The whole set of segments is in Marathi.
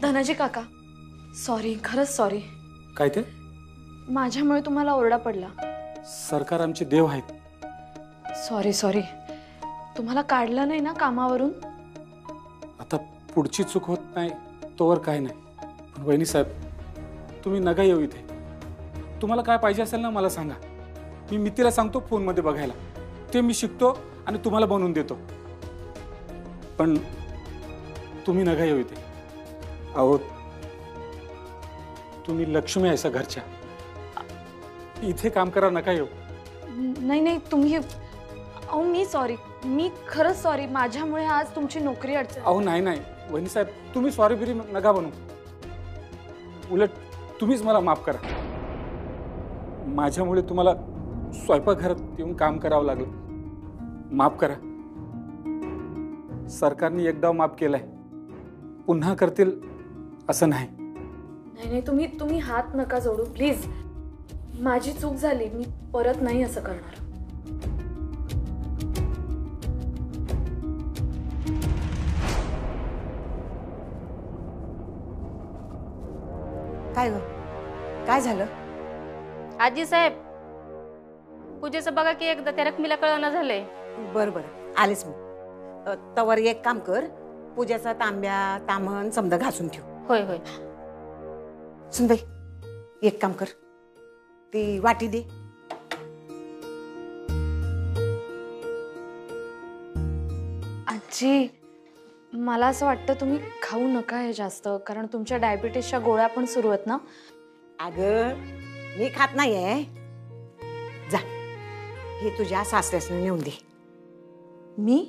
धनाजी काका, सॉरी, खरंच सॉरी. काय ते? माझ्यामुळे तुम्हाला ओरडा पडला. सरकार आमचे देव आहेत. Sorry sorry. तुम्हाला काढलं नाही ना कामावरून? आता पुढची चूक होत नाही तोवर काय नाही. पण वहिनी साहेब, तुम्ही नका येऊ इथे. तुम्हाला काय पाहिजे असेल ना मला सांगा. मी मितीला सांगतो फोनमध्ये बघायला. ते मी शिकतो आणि तुम्हाला बनवून देतो. पण तुम्ही नका येऊ इथे. अहो, तुम्ही लक्ष्मी आहे घरच्या. इथे काम करा, नका येऊ. नाही नाही, तुम्ही अहो मी सॉरी, मी खरंच सॉरी. माझ्यामुळे आज तुमची नोकरी अडचण. अहो नाही नाही वहिनी साहेब, तुम्ही सॉरी बिरी नका बनू. उलट तुम्हीच मला माफ करा. माझ्यामुळे तुम्हाला स्वयंपाकघरात येऊन काम करावं लागलं. माफ करा. सरकारने एकदा माफ केलाय, पुन्हा करतील असं नाही. नाही नाही, तुम्ही हात नका जोडू प्लीज. माझी चूक झाली, मी परत नाही असं करणार. काय ग, काय झालं? आजी साहेब, पूजेचं बघा की एकदा त्या रकमीला कळना झालंय. बरं बरं, आलेच मी. तवर एक काम कर, पूजेचा तांब्या तामण समजा घासून ठेव. होय होय. सुनबाई, एक काम कर, ती वाटी दे. आजी, मला असं वाटतं तुम्ही खाऊ नका हे जास्त, कारण तुमच्या डायबिटीसच्या गोळ्या पण सुरू आहेत ना. अगं, मी खात नाहीये. जा, हे तुझ्या सासऱ्यासने नेऊन दे. मी?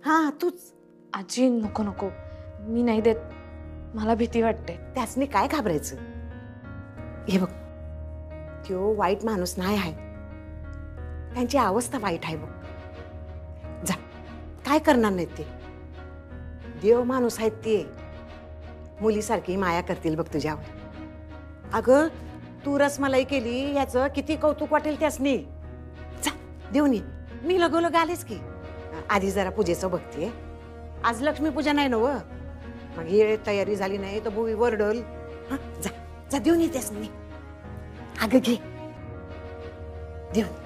हा, तूच. आजी नको नको, मी नाही देत. मला भीती वाटते. त्यासनी काय घाबरायचं? हे बघ, तो वाईट माणूस नाही आहे. त्यांची अवस्था वाईट आहे बघ. जा, काय करणार नाही ते. देव माणूस आहेत ते. मुलीसारखी माया करतील बघ तुझ्यावर. अगं, तू रसमलाई केली याचं किती कौतुक वाटेल त्यासनी. जा, देऊन ये. मी लगोलग आलेच की. आधी जरा पूजेचं बघते. आज लक्ष्मीपूजा नाही ना व. मग ये तयारी झाली नाही तर भुवी वरडल. हा, जा जा, देऊन ये त्यासनी. अगं घे, देऊन.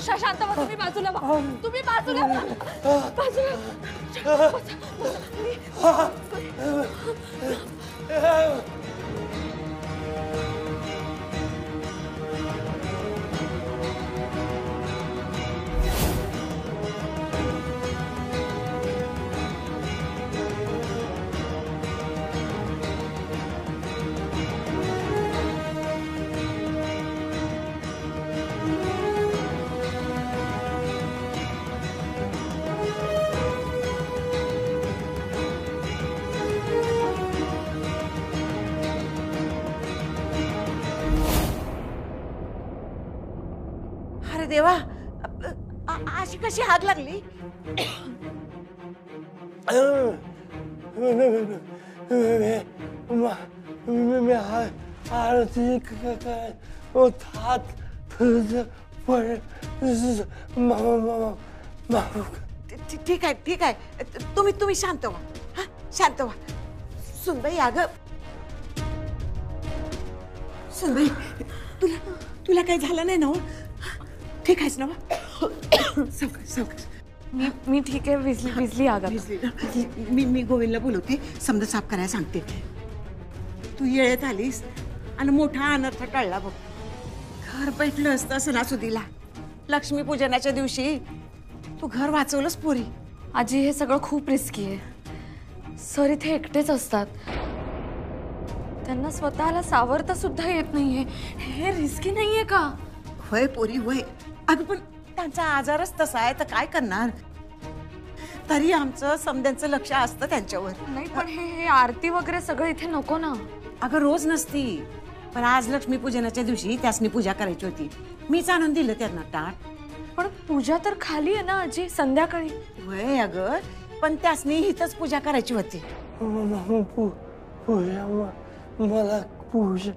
शांत व्हा, तुम्ही बाजूला व्हा. तुम्ही बाजूला व्हा. बाजूला. अरे देवा, अशी कशी आग लागली? ठीक आहे ठीक आहे, तुम्ही शांत व्हा. हा, शांत व्हा. सुनबाई, अगं सुनबाई, तुला काही झालं नाही ना? ठीक आहेस ना सावकाश सावकाश. मी ठीक आहे. विजली आगा. भिजली ना? मी गोविंदला बोलवते, समजा साफ करायला सांगते. तू येळेत आलीस आणि मोठा अनर्थ टळला बघ. घर पेटलं असतं सणासुदीला. लक्ष्मीपूजनाच्या दिवशी तू घर वाचवलंस पोरी. आजी हे सगळं खूप रिस्की आहे. सर इथे एकटेच असतात. त्यांना स्वतःला सावरता सुद्धा येत नाहीये. हे रिस्की नाहीये का? होय पोरी होय. अगं पण त्यांचा आजारच तसा आहे तर काय करणार. तरी आमचं समद्यांचं लक्ष असतं त्यांच्यावर. नाही पण हे आरती वगैरे सगळं इथे नको ना. अगं रोज नसती, पण आज लक्ष्मीपूजनाच्या दिवशी त्यासनी पूजा करायची होती. मीच आणून दिलं त्यांना ताट. पण पूजा तर खाली आहे ना आजी, संध्याकाळी. होय अगं, पण त्यासनी हिथंच पूजा करायची होती. मला पूजा.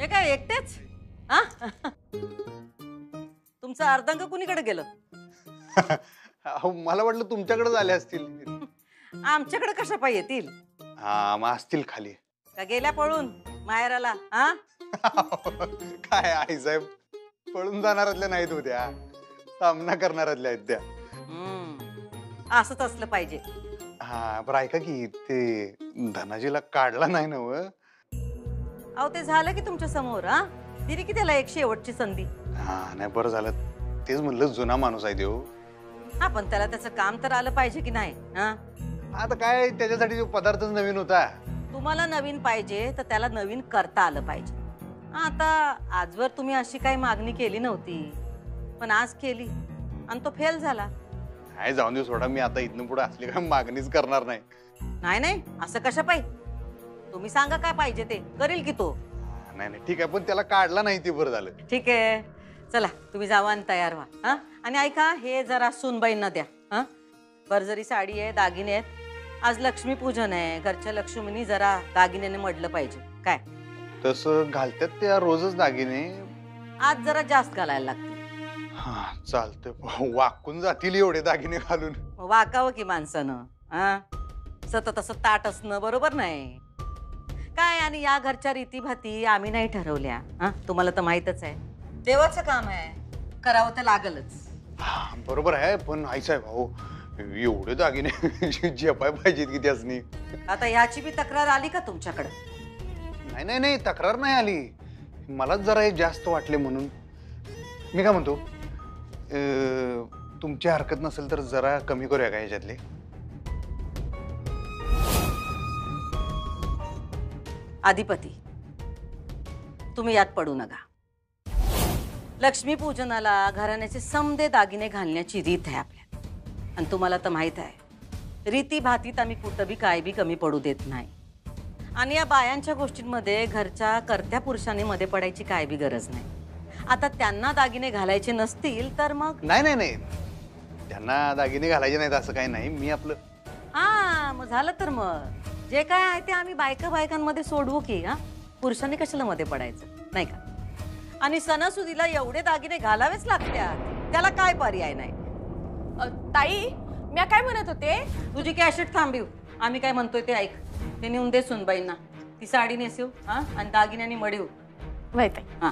हे काय एकटेच? हा तुमचं अर्धांग कुणीकडे गेलं? अहो, मला वाटलं तुमच्याकडे आले असतील. आमच्याकडे कशा पाय येतील? हा मग असतील खाली. का गेल्या पळून माहेराला? हा काय आई साहेब, पळून जाणारातल्या नाहीत उद्या, सामना करणारातल्या आहेत त्या. असंच असलं पाहिजे. हा बरं ऐका की, ते धनाजीला काढला नाही ना व? अहो ते झालं की तुमच्या समोर. हा दिली की त्याला एक शेवटची संधी. हा नाही बरं झालं, तेच म्हणलं जुना माणूस आहे देव. हा पण त्याला त्याचं काम तर आलं पाहिजे की नाही? हा आता काय त्याच्यासाठी पदार्थच नवीन होता. तुम्हाला नवीन पाहिजे तर त्याला नवीन करता आलं पाहिजे. आता आजवर तुम्ही अशी काही मागणी केली नव्हती, पण आज केली आणि तो फेल झाला. नाही जाऊन देऊ सोडा, मी आता इथनं पुढे असली काय मागणीच करणार नाही. नाही नाही असं कशा पाहिजे? तुम्ही सांगा काय पाहिजे ते करेल की तो. नाही नाही ठीक आहे, पण त्याला काढला नाही ते बरं झालं. ठीक आहे चला तुम्ही जावा आणि तयार व्हा. हा आणि ऐका, हे जरा सूनबाईंना द्या. हा बरजरी साडी आहे, दागिने आहेत. आज लक्ष्मीपूजन आहे, घरच्या लक्ष्मीनी जरा दागिन्याने मडलं पाहिजे. काय तसं घालतात त्या रोजच दागिने. आज जरा जास्त घालायला लागते. हा चालतंय, वाकून जातील एवढे दागिने घालून. वाकावं की माणसानं. हा सतत असं ताट असणं बरोबर नाही काय. आणि या घरच्या रीतीभाती आम्ही नाही ठरवल्या. हा तुम्हाला तर माहितच आहे, देवाचं काम आहे, करावं तर लागलच. हा बरोबर आहे, पण आईसाहेब अहो एवढे दागिने जपाय पाहिजेत की त्यासनी. आता ह्याची बी तक्रार आली का तुमच्याकडे? नाही नाही नाही तक्रार नाही आली, मलाच जरा हे जास्त वाटले म्हणून. मी काय म्हणतो, तुमची हरकत नसेल तर जरा कमी करूया का ह्याच्यातले? अधिपती तुम्ही यात पडू नका. लक्ष्मीपूजनाला घराण्याचे समदे दागिने घालण्याची रीत आहे आपल्यात. आणि तुम्हाला तर माहित आहे, रीती भातीत आम्ही कुठं बी काय बी कमी पडू देत नाही. आणि या बायांच्या गोष्टींमध्ये घरच्या कर्त्या पुरुषांनी मध्ये पडायची काय बी गरज नाही. आता त्यांना दागिने घालायचे नसतील तर मग नाही नाही नाही त्यांना दागिने घालायचे नाहीत असं काही नाही. मी आपलं हा मग झालं तर मग जे काय आहे ते आम्ही बायकांमध्ये सोडवू की. हा पुरुषांनी कशाला मध्ये पडायचं नाही का. आणि सणासुदीला एवढे दागिने घालावेच लागतात, त्याला काय पर्याय नाही. ताई मी काय म्हणत होते, तुझी कॅशेट थांबीव. आम्ही काय म्हणतोय ते ऐक. ते नेऊन दे सुनबाईंना. ती साडी नेसव हा आणि दागिन्यानी मडीव. माहिती हा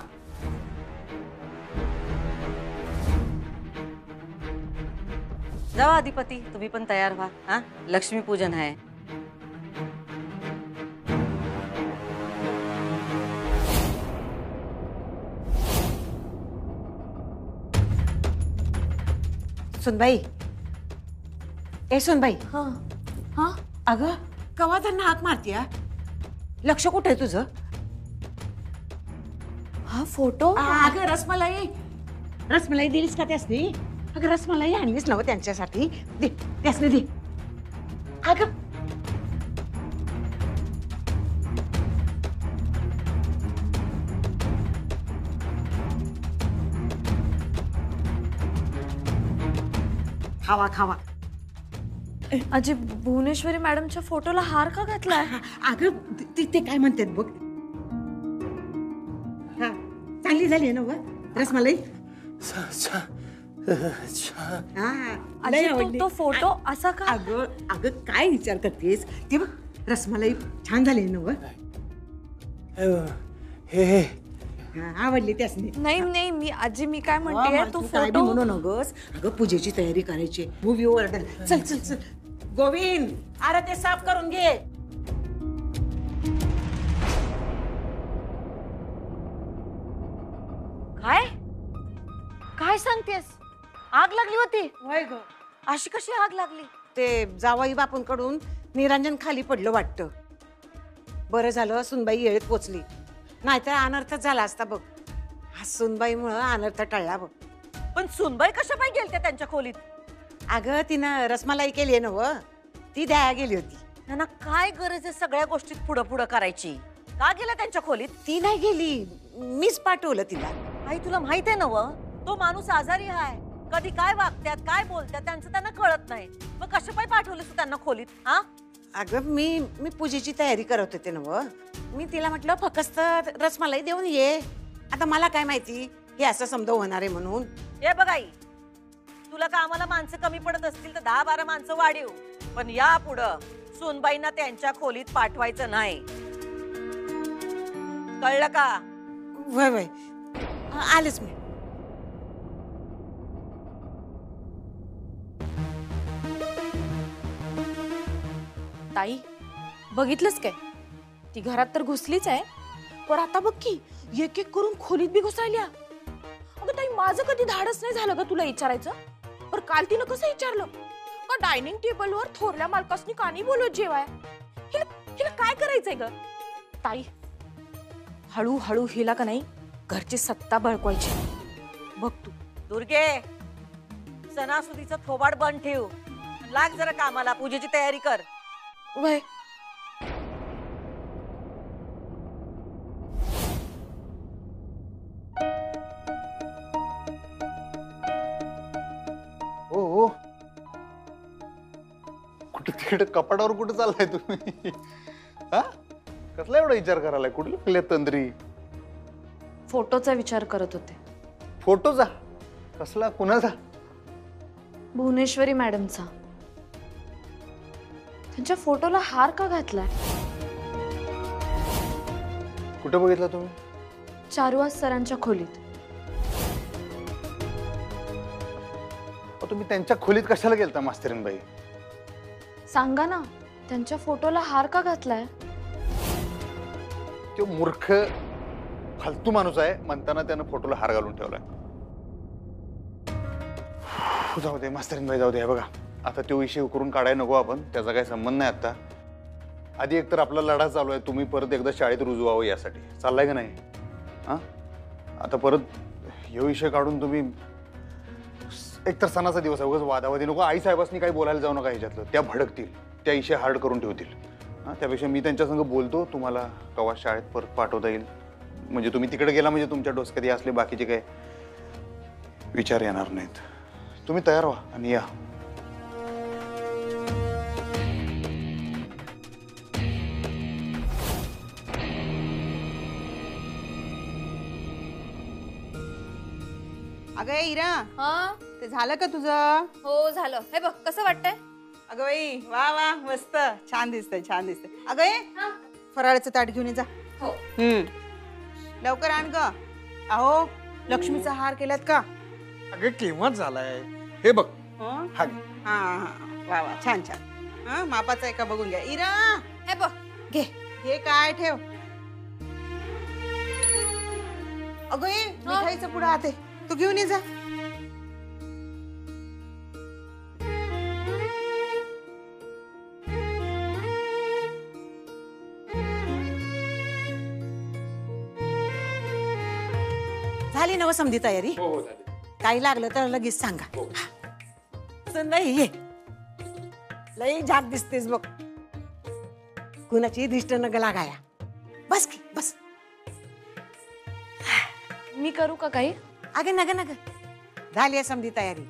जावा अधिपती, तुम्ही पण तयार व्हा. हा लक्ष्मीपूजन आहे. सुनबाई, ए सुनबाई, हा हा अगं कवा त्यांना हाक मारतीया? लक्ष कुठे आहे तुझं? हा फोटो. अगं रसमलाई, रसमलाई दिलीस का त्यासनी? अगं रसमलाई आणलीस नव त्यांच्यासाठी? दे त्यासनी दे. अगं खावा खावा. आजी भुवनेश्वरी मॅडमच्या फोटोला हार का घातलाय? अगं ते काय म्हणतात बघ. हा चांगली झाली ना व रसमलाई. हा आजी लय तो आवडली. तो फोटो असा का? अगं अगं काय विचार करतेस ते बघ रसमलाई छान झाली ना व. हे आवडली त्यासनी. नाही नाही मी काय म्हणते तो काय बी फोटो म्हणू नगस. अगं पूजेची तयारी करायची. Movie order. चल चल चल गोविंद अरे ते साफ करून घे. काय सांगतेस? आग लागली होती? होय ग. अशी कशी आग लागली? ते जावाई बापूंकडून निरंजन खाली पडलं वाटतं. बरं झालं सुनबाई येळेत पोचली, नाहीतर अनर्थच झाला असता बघ. हा सुनबाईमुळं अनर्थ टळला बघ. पण सुनबाई कशा पाय गेलत्या त्यांच्या खोलीत? अगं तिनं रसमलाई केली ना व, ती द्यायला गेली होती. त्यांना काय गरज आहे सगळ्या गोष्टीत पुढं पुढं करायची? का गेल्या त्यांच्या खोलीत? ती नाही गेली, मीच पाठवलं तिला. आई तुला माहित आहे ना व, तो माणूस आजारी आहे. कधी काय वागत्यात काय बोलत्यात त्यांचं त्यांना कळत नाही. मग कशा पाय पाठवलंस तू त्यांना खोलीत? हा अगं मी पूजेची तयारी करत होते ना व. मी तिला म्हटलं फक्त रसमलाई देऊन ये. आता मला काय माहिती हे असं समजा होणार आहे म्हणून. हे बघ आई, तुला का आम्हाला माणसं कमी पडत असतील तर 10-12 माणसं वाढीव, पण या पुढं सुनबाईंना त्यांच्या खोलीत पाठवायचं नाही. कळलं का? वय वय आलेच मी. ताई बघितलंच काय, ती घरात तर घुसलीच आहे, पण आता बघ की एक एक करून खोलीत बी घुसायल्या. अगं ताई माझं कधी धाडस नाही झालं ग तुला विचारायचं. पण काल तिनं कसं विचारलं का डायनिंग टेबलवर थोरल्या मालकासनी कानी बोलत जेवाय. हिला काय करायचंय ग ताई? हळूहळू हिला का नाही घरची सत्ता बळकवायची. बघ तू दुर्गे, सणासुदीचं थोबाड बंद ठेव. लाग जरा कामाला, पूजेची तयारी कर. वय हो कुठे तिकडे कपाटावर कुठे चाललाय तुम्ही? हा कसला एवढा विचार करायला? कुठे लागले तंद्री? फोटोचा विचार करत होते. फोटोचा? कसला? कुणाचा? भुवनेश्वरी मॅडमचा. त्यांच्या फोटोला हार का घातलाय? कुठे बघितला तुम्ही? चारुवास सरांच्या खोलीत. तुम्ही त्यांच्या खोलीत कशाला गेलता मास्तरीनबाई? सांगा ना, त्यांच्या फोटोला हार का घातलाय? तो मूर्ख फालतू माणूस आहे म्हणताना त्यानं फोटोला हार घालून ठेवलाय. जाऊ दे मास्तरीनबाई, जाऊ दे. हे बघा, आता तो विषय उकरून काढायला नको आपण, त्याचा काही संबंध नाही आता. आधी एकतर आपला लढा चालू आहे, तुम्ही परत एकदा शाळेत रुजू व्हावं यासाठी. चाललाय का नाही? हा आता परत हे विषय काढून तुम्ही एकतर सणाचा दिवस आहे, उगाच वादावादी नको. आई साहेबांनी काही बोलायला जाऊ नका ह्याच्यातलं, त्या भडकतील, त्या विषय हार्ड करून ठेवतील. हां, त्यापेक्षा मी त्यांच्या संग बोलतो, तुम्हाला कवा शाळेत परत पाठवता येईल. म्हणजे तुम्ही तिकडे गेला म्हणजे तुमच्या डोसक्यात हे असले बाकीचे काही विचार येणार नाहीत. तुम्ही तयार व्हा आणि या. अगं इरा, हा ते झालं का तुझं? हो झालं. हे बघ कसं वाटतंय? अगं बाई वा वा मस्त, छान दिसतंय छान दिसतंय. अगं ये फराळाचं ताट घेऊन ये जा. हो. लवकर आण ग. अहो लक्ष्मीचा हार केलात का? अगं केव्हाच झालाय. हे बघ हं? हा हा हा वा वा छान छान. हा मापाचा आहे का बघून घ्या. इरा हे बघ घे घे काय ठेव. अगं ये मिठाईचं पुढं आते तू घेऊन ये जा. झाली ना व समधी तयारी? हो हो झाली. काही लागलं तर लगेच सांगा. सुनबाई ये, लई झाक दिसतेस बघ. कुणाची दिष्ट नग लागाया. बस की बस. मी करू का काही? अगे नग नग, झाली आहे समधी तयारी.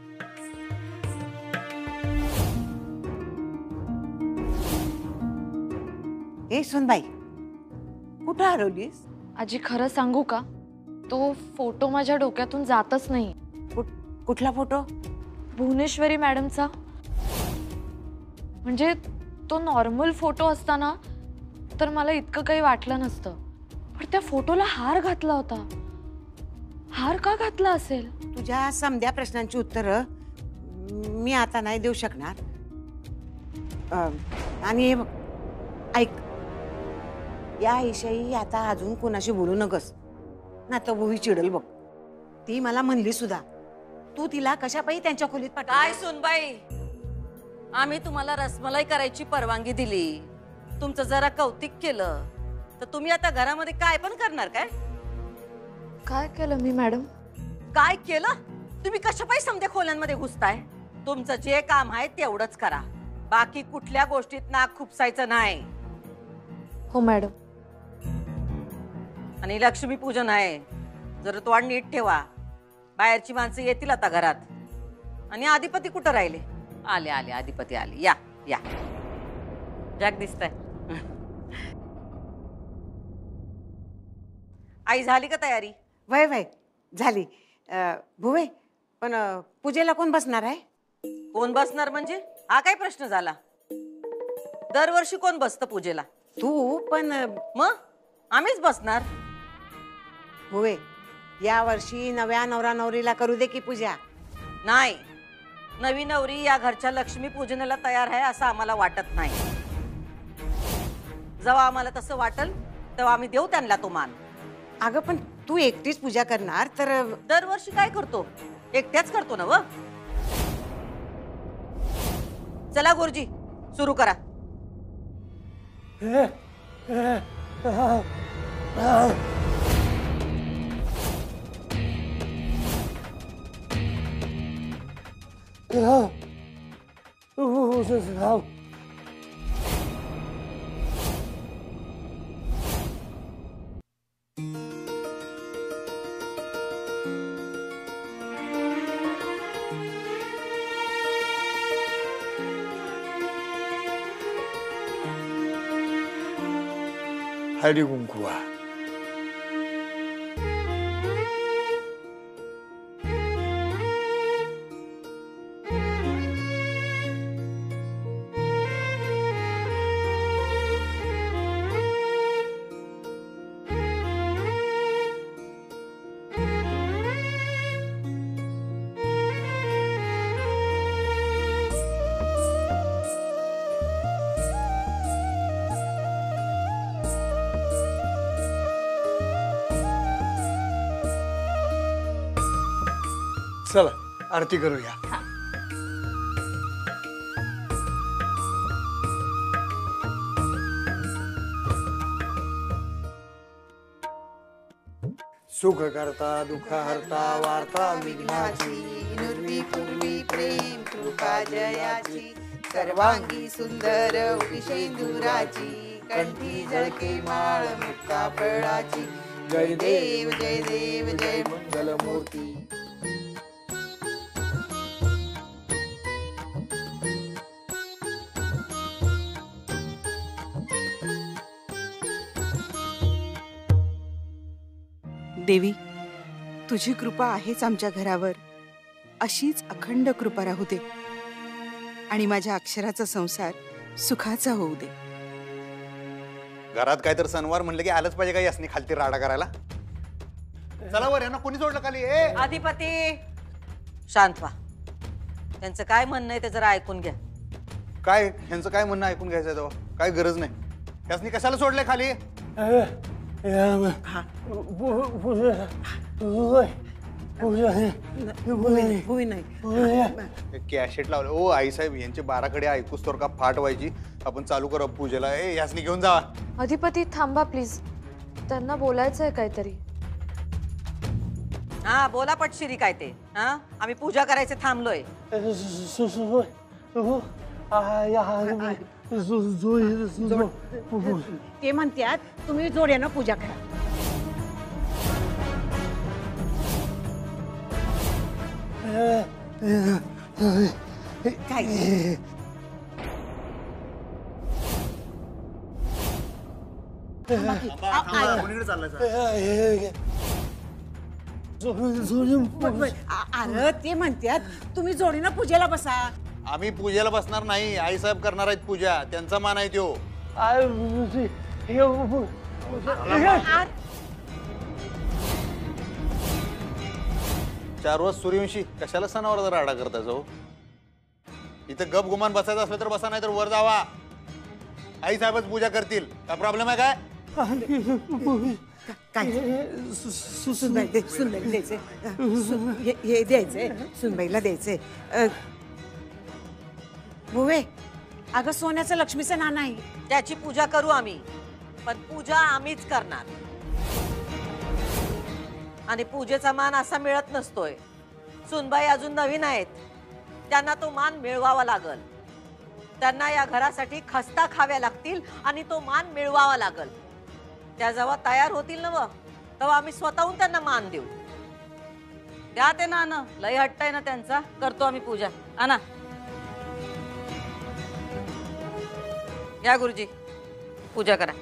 ए सुनबाई, कुठं हरवलीस? आजी खरं सांगू का, तो फोटो माझ्या डोक्यातून जातच नाही. कुठला फोटो? भुवनेश्वरी मॅडमचा. म्हणजे तो नॉर्मल फोटो असताना तर मला इतकं काही वाटलं नसतं, पण त्या फोटोला हार घातला होता. हार का घातला असेल? तुझ्या समध्या प्रश्नांची उत्तरं मी आता नाही देऊ शकणार. आणि हे बघ, ऐक, याविषयी आता अजून कोणाशी बोलू नकस ना, तर भुवी चिडल बघ. ती मला म्हणली सुद्धा, तू तिला कशापायी त्यांच्या खोलीत काय पाठव. सुनबाई, आम्ही तुम्हाला रसमलाई करायची परवानगी दिली, तुमचं जरा कौतिक केलं, तर तुम्ही आता घरामध्ये काय पण करणार काय? काय केलं मी मॅडम? काय केलं? तुम्ही कशापायी समध्या खोल्यांमध्ये घुसताय? तुमचं जे काम आहे तेवढंच करा, बाकी कुठल्या गोष्टीत नाक खुपसायचं नाही. हो मॅडम. आणि लक्ष्मी पूजन आहे, जर तोंड नीट ठेवा, बाहेरची माणसं येतील आता घरात. आणि अधिपती कुठं राहिले? आले आले, अधिपती आले. या या, जग दिसतंय. आई झाली का तयारी? वय वय झाली. भुवे, पण पूजेला कोण बसणार आहे? कोण बसणार म्हणजे हा काय प्रश्न झाला? दरवर्षी कोण बसतं पूजेला? तू. पण मग आम्हीच बसणार. भुवे, या वर्षी नव्या नवरा नवरीला करू दे की पूजा. नाही, नवी नवरी या घरच्या लक्ष्मी पूजनाला तयार आहे असं आम्हाला वाटत नाही. जेव्हा आम्हाला तसं वाटल तेव्हा आम्ही देऊ त्यांना तो मान. अगं पण तू एकटीच पूजा करणार तर? दरवर्षी काय करतो, एकट्याच करतो ना व. चला गुरुजी, सुरू करा. हळदी कुंकुवा. चला आरती करूया. सुख करता दुःख हरता वार्ता विघ्नाची, नुर्वी पूर्वी प्रेम कृपा जयाची, सर्वांगी सुंदर उपिशेंदुराची, कंठी झळके माळ मुक्ता फळाची. जय देव जय देव जय मंगलमूर्ती. देवी, तुझी कृपा आहेच आमच्या घरावर, अशीच अखंड कृपा राहू दे आणि माझ्या अक्षराचा संसार सुखाचा होऊ दे. घरात काय तर सणवार म्हणलं की आलंच पाहिजे, काही असणे खालती राडा करायला. चला वर, यांना कोणी सोडलं खाली? अधिपती शांत व्हा. त्यांचं काय म्हणणं आहे ते जरा ऐकून घ्या. काय ह्यांचं काय म्हणणं ऐकून घ्यायचं तेव्हा? काय गरज नाही. त्यासनी कशाला सोडलंय खाली? भुवी नाही. कॅशेट लावलं. ओ आईसाहेब, यांचे 12 कडे ऐकूस तर का फाट व्हायची. आपण चालू करू पूजेला. यासनी घेऊन जा. अधिपती थांबा प्लीज, त्यांना बोलायचंय काहीतरी. हा बोला पटशिरी काय ते. हा आम्ही पूजा करायचे थांबलोय. ते म्हणतात तुम्ही जोड्यानं पूजा करा. काय अरे ते म्हणतात तुम्ही जोडीनं पूजेला बसा. आम्ही पूजेला बसणार नाही, आईसाहेब करणार आहेत पूजा, त्यांचा मान आहे त्यो. चार वाज सूर्यवंशी कशाला सणावर राडा करता जाऊ? इथं गप गुमान बसायचं असलं तर बसा, नाही तर वर जावा. आई साहेबच पूजा करतील. काय प्रॉब्लेम आहे काय? काय सुनबाई द्यायचंय, हे द्यायचंय, सुनबाईला द्यायचंय. बुवे, अगं सोन्याचं लक्ष्मीचं नाणं आहे. त्याची पूजा करू आम्ही, पण पूजा आम्हीच करणार. आणि पूजेचा मान असा मिळत नसतोय. सुनबाई अजून नवीन आहेत, त्यांना तो मान मिळवावा लागल. त्यांना या घरासाठी खस्ता खाव्या लागतील आणि तो मान मिळवावा लागल. त्या जेव्हा तयार होतील ना तेव्हा आम्ही स्वतःहून त्यांना मान देऊ. द्या ते नाणं, लय हट्ट आहे ना त्यांचा. करतो आम्ही पूजा. आणा. या गुरुजी, पूजा करा.